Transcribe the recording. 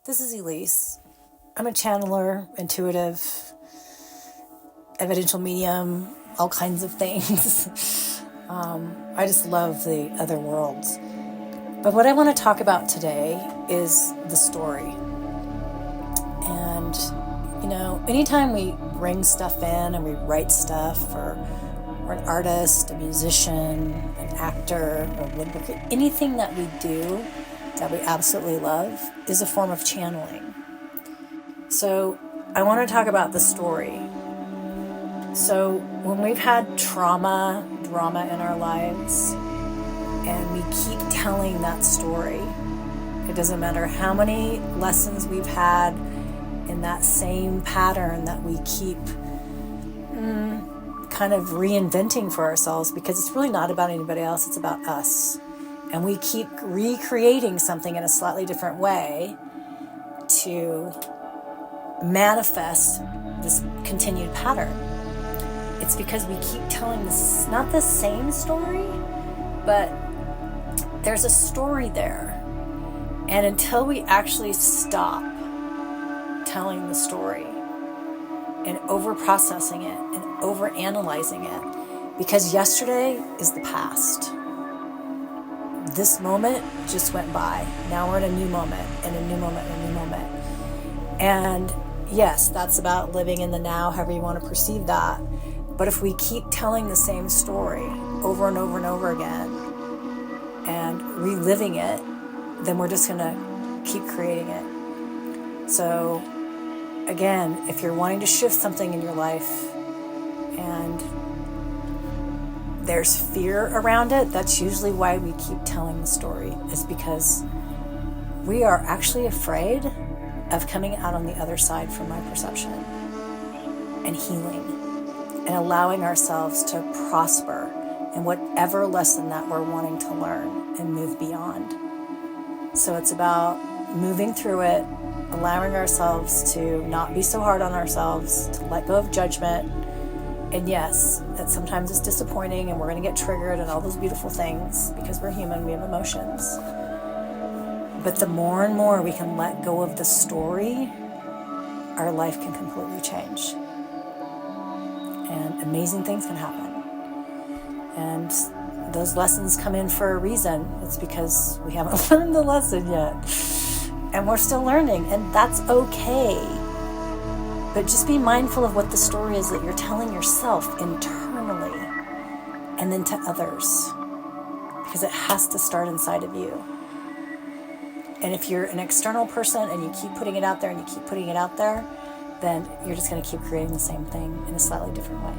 This is Elise. I'm a channeler, intuitive, evidential medium, all kinds of things. I just love the other worlds. But what I want to talk about today is the story. And, anytime we bring stuff in and we write stuff, or we're an artist, a musician, an actor, a woodworker, anything that we do that we absolutely love is a form of channeling. So I want to talk about the story. So when we've had drama in our lives, and we keep telling that story, it doesn't matter how many lessons we've had in that same pattern that we keep kind of reinventing for ourselves, because it's really not about anybody else, it's about us. And we keep recreating something in a slightly different way to manifest this continued pattern. It's because we keep telling this, not the same story, but there's a story there. And until we actually stop telling the story and over-processing it and over-analyzing it, because yesterday is the past. This moment just went by. Now we're in a new moment, and a new moment, and a new moment. And yes, that's about living in the now, however you want to perceive that. But if we keep telling the same story over and over and over again and reliving it, then we're just going to keep creating it. So again, if you're wanting to shift something in your life and there's fear around it, that's usually why we keep telling the story, is because we are actually afraid of coming out on the other side, from my perception, and healing and allowing ourselves to prosper in whatever lesson that we're wanting to learn and move beyond. So it's about moving through it, allowing ourselves to not be so hard on ourselves, to let go of judgment. And yes, that sometimes it's disappointing and we're going to get triggered and all those beautiful things, because we're human, we have emotions. But the more and more we can let go of the story, our life can completely change. And amazing things can happen. And those lessons come in for a reason. It's because we haven't learned the lesson yet. And we're still learning, and that's okay. But just be mindful of what the story is that you're telling yourself internally and then to others, because it has to start inside of you. And if you're an external person and you keep putting it out there, then you're just going to keep creating the same thing in a slightly different way.